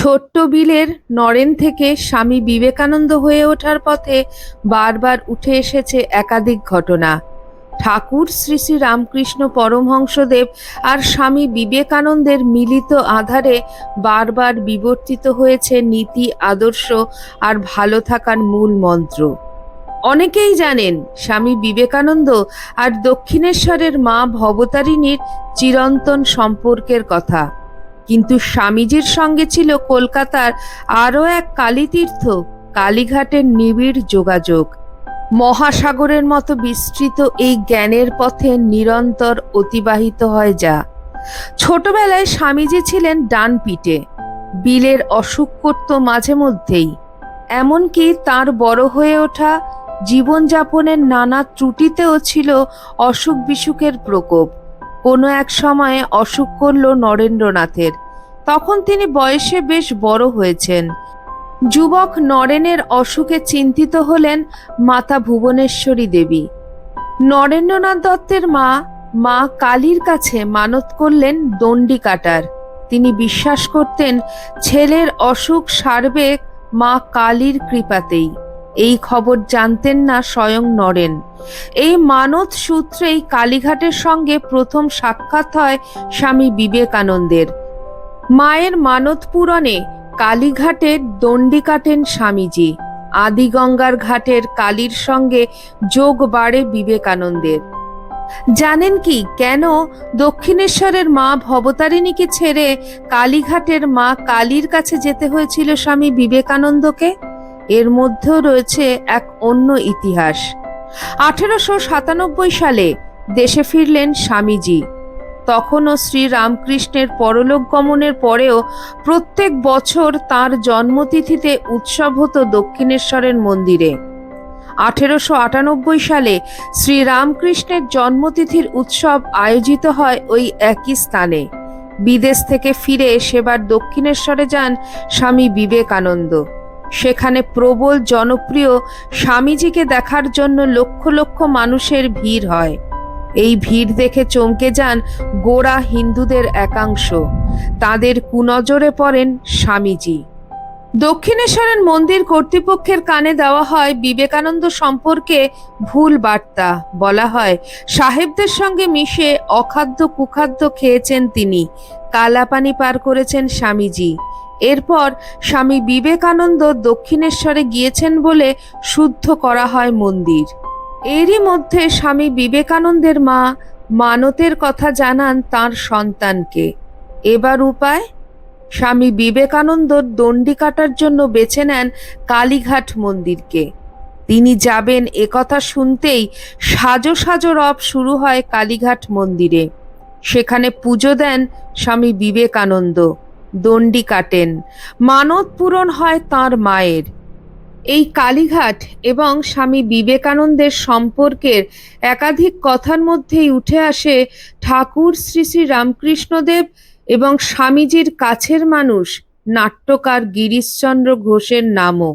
ছোট্ট বিলের নরেন থেকে স্বামী বিবেকানন্দ হয়ে ওঠার পথে বারবার উঠে এসেছে একাধিক ঘটনা। ঠাকুর শ্রী শ্রী রামকৃষ্ণ পরমহংসদেব আর স্বামী বিবেকানন্দের মিলিত আধারে বারবার বিবর্তিত হয়েছে নীতি, আদর্শ আর ভালো থাকার মূল মন্ত্র। অনেকেই জানেন স্বামী বিবেকানন্দ আর দক্ষিণেশ্বরের মা ভবতারিণীর চিরন্তন সম্পর্কের কথা, কিন্তু স্বামীজির সঙ্গে ছিল কলকাতার আরও এক কালীতীর্থ, কালীঘাটের নিবিড় যোগাযোগ। মহাসাগরের মতো বিস্তৃত এই জ্ঞানের পথে নিরন্তর অতিবাহিত হয় যা। ছোটবেলায় স্বামীজি ছিলেন ডান পিঠে, বিলের অসুখ করত মাঝে মধ্যেই। এমনকি তার বড় হয়ে ওঠা জীবনযাপনের নানা ত্রুটিতেও ছিল অসুখ বিসুখের প্রকোপ। কোনো এক সময়ে অসুখ করল নরেন্দ্রনাথের। তখন তিনি বয়সে বেশ বড় হয়েছেন। যুবক নরেনের অসুখে চিন্তিত হলেন মাতা ভুবনেশ্বরী দেবী। নরেন্দ্রনাথ দত্তের মা কালীর কাছে মানত করলেন দণ্ডি কাটার। তিনি বিশ্বাস করতেন ছেলের অসুখ সারবে মা কালীর কৃপাতেই। এই খবর জানতেন না স্বয়ং নরেন। এই মানত সূত্রেই কালীঘাটের সঙ্গে প্রথম সাক্ষাৎ হয় স্বামী বিবেকানন্দের। মায়ের মানত পূরণে কালীঘাটের দণ্ডি কাটেন স্বামীজি। আদিগঙ্গার ঘাটের কালীর সঙ্গে যোগ বাড়ে বিবেকানন্দের। জানেন কি কেন দক্ষিণেশ্বরের মা ভবতারিণীকে ছেড়ে কালীঘাটের মা কালীর কাছে যেতে হয়েছিল স্বামী বিবেকানন্দকে? এর মধ্যেও রয়েছে এক অন্য ইতিহাস। 1897 সালে দেশে ফিরলেন স্বামীজি। তখনও শ্রী রামকৃষ্ণের পরলোক গমনের পরেও প্রত্যেক বছর তার জন্মতিথিতে উৎসব হতো দক্ষিণেশ্বরের মন্দিরে। 1898 সালে শ্রী রামকৃষ্ণের জন্মতিথির উৎসব আয়োজিত হয় ওই একই স্থানে। বিদেশ থেকে ফিরে সেবার দক্ষিণেশ্বরে যান স্বামী বিবেকানন্দ। সেখানে প্রবল জনপ্রিয় স্বামীজিকে দেখার জন্য লক্ষ লক্ষ মানুষের ভিড় হয়। এই ভিড় দেখে চমকে যান গোঁড়া হিন্দুদের একাংশ। তাদের কুনজরে পড়েন স্বামীজি। দক্ষিণেশ্বরের মন্দির কর্তৃপক্ষের কানে দেওয়া হয় বিবেকানন্দ সম্পর্কে ভুল বার্তা। বলা হয় সাহেবদের সঙ্গে মিশে অখাদ্য কুখাদ্য খেয়েছেন তিনি, কালাপানি পার করেছেন স্বামীজি। এরপর স্বামী বিবেকানন্দ দক্ষিণেশ্বরে গিয়েছেন বলে শুদ্ধ করা হয় মন্দির। এরই মধ্যে স্বামী বিবেকানন্দের মা মানতের কথা জানান তার সন্তানকে। এবার উপায়? স্বামী বিবেকানন্দ দণ্ডি কাটার জন্য বেছে নেন কালীঘাট মন্দিরকে। তিনি যাবেন একথা শুনতেই সাজো সাজো রব শুরু হয় কালীঘাট মন্দিরে। সেখানে পুজো দেন স্বামী বিবেকানন্দ, দণ্ডি কাটেন, মানত পূরণ হয় তাঁর মায়ের। এই কালীঘাট এবং স্বামী বিবেকানন্দের সম্পর্কের একাধিক কথার মধ্যেই উঠে আসে ঠাকুর শ্রী শ্রী রামকৃষ্ণদেব এবং স্বামীজির কাছের মানুষ নাট্যকার গিরিশচন্দ্র ঘোষের নামও।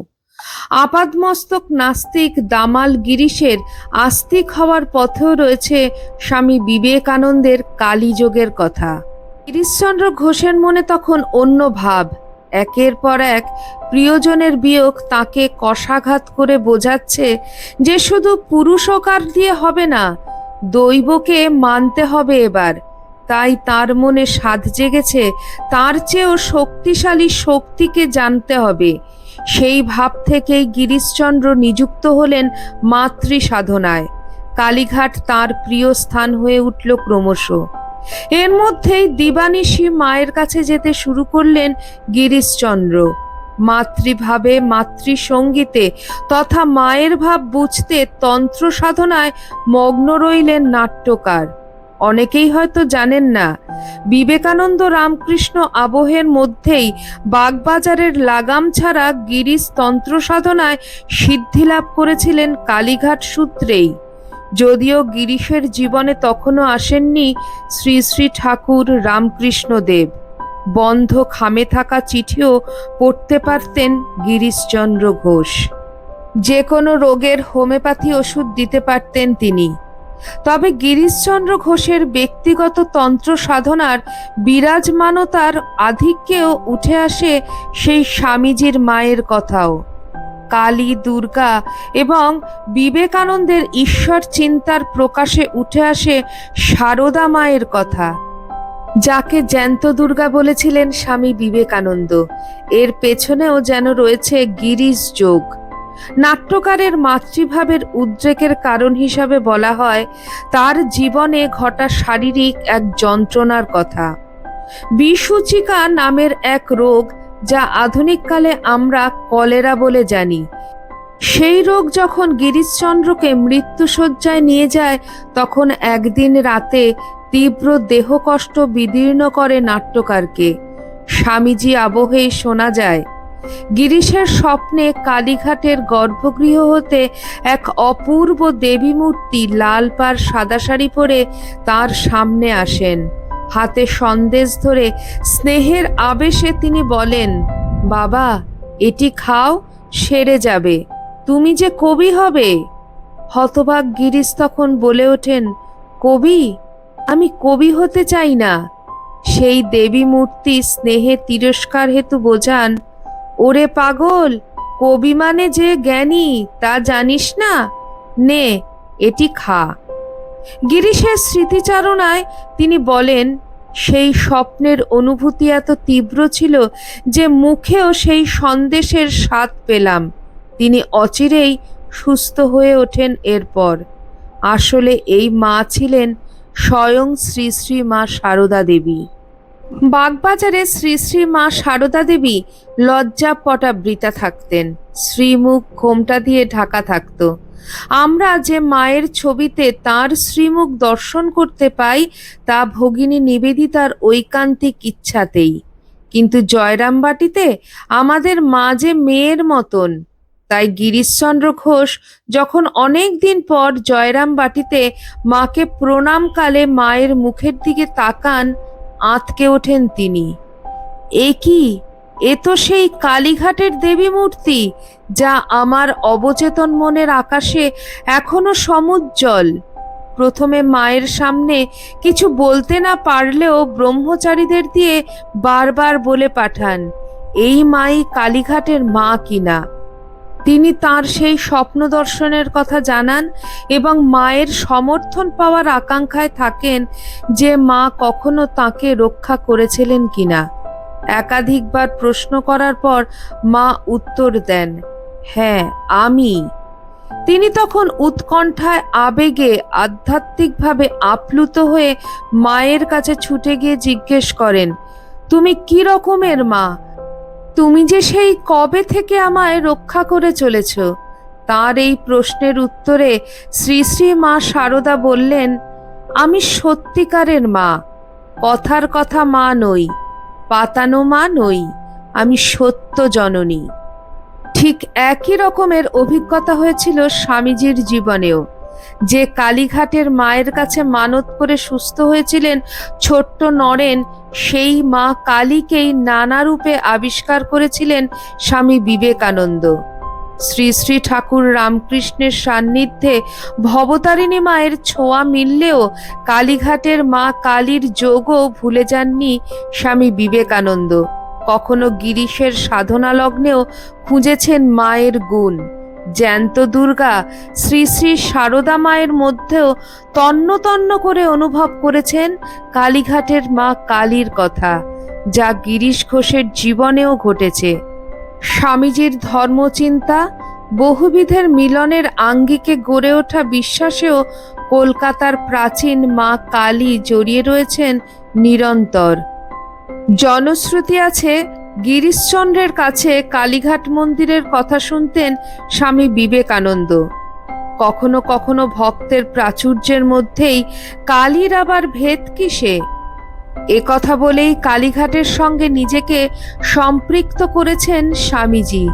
আপাদমস্তক নাস্তিক দামাল গিরিশের আস্তিক হওয়ার পথেও রয়েছে স্বামী বিবেকানন্দের কালীযোগের কথা। গিরিশচন্দ্র ঘোষের মনে তখন অন্য ভাব। একের পর এক প্রিয়জনের বিয়োগ তাকে কষাঘাত করে বোঝাচ্ছে যে শুধু পুরুষকার দিয়ে হবে না, দৈবকে মানতে হবে এবার। তাই তার মনে সাধ জেগেছে তার চেয়েও শক্তিশালী শক্তিকে জানতে হবে। সেই ভাব থেকেই গিরিশচন্দ্র নিযুক্ত হলেন মাতৃ সাধনায়। কালীঘাট তার প্রিয় স্থান হয়ে উঠল ক্রমশ। এর মধ্যেই দিবানিশি মায়ের কাছে যেতে শুরু করলেন গিরিশচন্দ্র। মাতৃভাবে, মাতৃসঙ্গীতে তথা মায়ের ভাব বুঝতে তন্ত্র সাধনায় মগ্ন রইলেন নাট্যকার। অনেকেই হয়তো জানেন না, বিবেকানন্দ রামকৃষ্ণ আবহের মধ্যেই বাগবাজারের লাগাম ছাড়া গিরিশ তন্ত্র সাধনায় সিদ্ধি লাভ করেছিলেন কালীঘাট সূত্রেই। যদিও গিরিশের জীবনে তখনও আসেননি শ্রী শ্রী ঠাকুর রামকৃষ্ণদেব। বন্ধ খামে থাকা চিঠিও পড়তে পারতেন গিরিশচন্দ্র ঘোষ। যে কোনো রোগের হোমিওপ্যাথি ওষুধ দিতে পারতেন তিনি। তবে গিরিশচন্দ্র ঘোষের ব্যক্তিগত তন্ত্র সাধনার বিরাজমানতার আধিক্যেও উঠে আসে সেই স্বামীজির মায়ের কথাও। কালী, দুর্গা এবং বিবেকানন্দের ঈশ্বর চিন্তার প্রকাশে উঠে আসে সারদা মায়ের কথা, যাকে জ্যান্ত দুর্গা বলেছিলেন স্বামী বিবেকানন্দ। এর পেছনেও যেন রয়েছে গিরিশ যোগ। নাট্যকারের মাতৃভাবের উদ্রেকের কারণ হিসাবে বলা হয় তার জীবনে ঘটা শারীরিক এক যন্ত্রণার কথা। বিসূচিকা নামের এক রোগ, যা আধুনিককালে আমরা কলেরা বলে জানি। সেই রোগ যখন গিরিশচন্দ্রকে মৃত্যুশয্যায় নিয়ে যায়, তখন একদিন রাতে তীব্র দেহকষ্ট বিদীর্ণ করে নাট্যকারকে। স্বামীজি আবহেই শোনা যায়, গিরিশের স্বপ্নে কালীঘাটের গর্ভগৃহ হতে এক অপূর্ব দেবী মূর্তি লাল পাড় সাদা শাড়ি পরে তার সামনে আসেন। হাতে সন্দেশ ধরে স্নেহের আবেশে তিনি বলেন, বাবা, এটি খাও, সেরে যাবে, তুমি যে কবি হবে। হতবাক গিরিশ তখন বলে ওঠেন, কবি? আমি কবি হতে চাই না। সেই দেবী মূর্তি স্নেহে তিরস্কার হেতু বোঝান, ওরে পাগল, কবি মানে যে জ্ঞানী তা জানিস না, নে এটি খা। গিরিশের স্মৃতিচারণায় তিনি বলেন, সেই স্বপ্নের অনুভূতি এত তীব্র ছিল যে মুখেও সেই সন্দেশের স্বাদ পেলাম। তিনি অচিরেই সুস্থ হয়ে ওঠেন। এরপর আসলে এই মা ছিলেন স্বয়ং শ্রী শ্রী মা সারদা দেবী। বাগবাজারে শ্রী শ্রী মা সারদা দেবী লজ্জাপটাবৃতা থাকতেন, শ্রীমুখ ঘোমটা দিয়ে ঢাকা থাকত। আমরা যে মায়ের ছবিতে তার শ্রীমুখ দর্শন করতে পাই তা ভগিনী নিবেদিতার ঐকান্তিক ইচ্ছাতেই। কিন্তু জয়রামবাটিতে আমাদের মা যে মেয়ের মতন। তাই গিরিশচন্দ্র ঘোষ যখন অনেক দিন পর জয়রামবাটিতে মাকে প্রণামকালে মায়ের মুখের দিকে তাকান, আঁতকে ওঠেন তিনি। এ কি? এ তো সেই কালীঘাটের দেবী মূর্তি, যা আমার অবচেতন মনের আকাশে এখনো সমুজ্জ্বল। প্রথমে মায়ের সামনে কিছু বলতে না পারলেও ব্রহ্মচারীদের দিয়ে বারবার বলে পাঠান, এই মাই কালীঘাটের মা কিনা। তিনি তার সেই স্বপ্ন দর্শনের কথা জানান এবং মায়ের সমর্থন পাওয়ার আকাঙ্ক্ষায় থাকেন যে মা কখনো তাকে রক্ষা করেছিলেন কিনা। একাধিকবার প্রশ্ন করার পর মা উত্তর দেন, হ্যাঁ আমি। তিনি তখন উৎকণ্ঠায়, আবেগে, আধ্যাত্মিকভাবে আপ্লুত হয়ে মায়ের কাছে ছুটে গিয়ে জিজ্ঞেস করেন, তুমি কি রকমের মা? তুমি যে সেই কবে থেকে আমায় রক্ষা করে চলেছ? তার এই প্রশ্নের উত্তরে শ্রী শ্রী মা সারদা বললেন, আমি সত্যিকারের মা, কথার কথা মা নই, পাতানো মা নই, আমি সত্য জননী। ঠিক একই রকমের অভিজ্ঞতা হয়েছিল স্বামীজির জীবনেও। যে কালীঘাটের মায়ের কাছে মানত করে সুস্থ হয়েছিলেন ছোট্ট নরেন, সেই মা কালীকেই নানা রূপে আবিষ্কার করেছিলেন স্বামী বিবেকানন্দ। শ্রী শ্রী ঠাকুর রামকৃষ্ণের সান্নিধ্যে ভবতারিণী মায়ের ছোঁয়া মিললেও কালীঘাটের মা কালীর যোগও ভুলে যাননি স্বামী বিবেকানন্দ। কখনো গিরিশের সাধনা লগ্নেও খুঁজেছেন মায়ের গুণ। জ্যান্ত দুর্গা শ্রী শ্রী সারদা মায়ের মধ্যেও তন্ন তন্ন করে অনুভব করেছেন কালীঘাটের মা কালীর কথা, যা গিরিশ ঘোষের জীবনেও ঘটেছে। স্বামীজির ধর্মচিন্তা, বহুবিধের মিলনের আঙ্গিকে গড়ে ওঠা বিশ্বাসেও কলকাতার প্রাচীন মা কালী জড়িয়ে রয়েছেন নিরন্তর। জনশ্রুতি আছে, গিরিশচন্দ্রের কাছে কালীঘাট মন্দিরের কথা শুনতেন স্বামী বিবেকানন্দ। কখনো কখনো ভক্তের প্রাচুর্যের মধ্যেই কালীর আবার ভেদ কিসে? কথা বলেই কালীঘাটের সঙ্গে নিজেকে সম্পৃক্ত করেছেন স্বামীজি,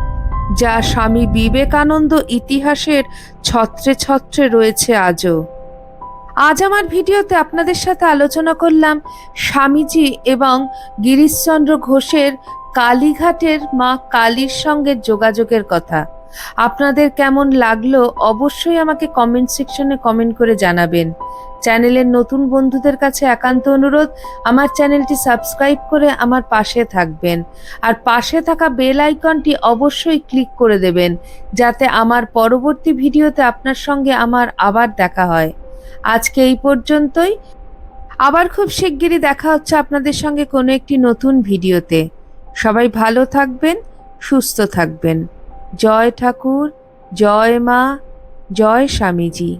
যা স্বামী বিবেকানন্দ ইতিহাসের ছত্রে ছত্রে রয়েছে আজও। আজ আমার ভিডিওতে আপনাদের সাথে আলোচনা করলাম স্বামীজি এবং গিরিশচন্দ্র ঘোষের কালীঘাটের মা কালীর সঙ্গে যোগাযোগের কথা। আপনাদের কেমন লাগলো অবশ্যই আমাকে কমেন্ট সেকশনে কমেন্ট করে জানাবেন। চ্যানেলের নতুন বন্ধুদের কাছে একান্ত অনুরোধ, আমার চ্যানেলটি সাবস্ক্রাইব করে আমার পাশে থাকবেন। আর পাশে থাকা বেল আইকনটি অবশ্যই ক্লিক করে দেবেন, যাতে আমার পরবর্তী ভিডিওতে আপনার সঙ্গে আমার আবার দেখা হয়। আজকে এই পর্যন্তই। আবার খুব শিগগিরই দেখা হচ্ছে আপনাদের সঙ্গে কোনো একটি নতুন ভিডিওতে। সবাই ভালো থাকবেন, সুস্থ থাকবেন। জয় ঠাকুর, জয় মা, জয় স্বামীজি।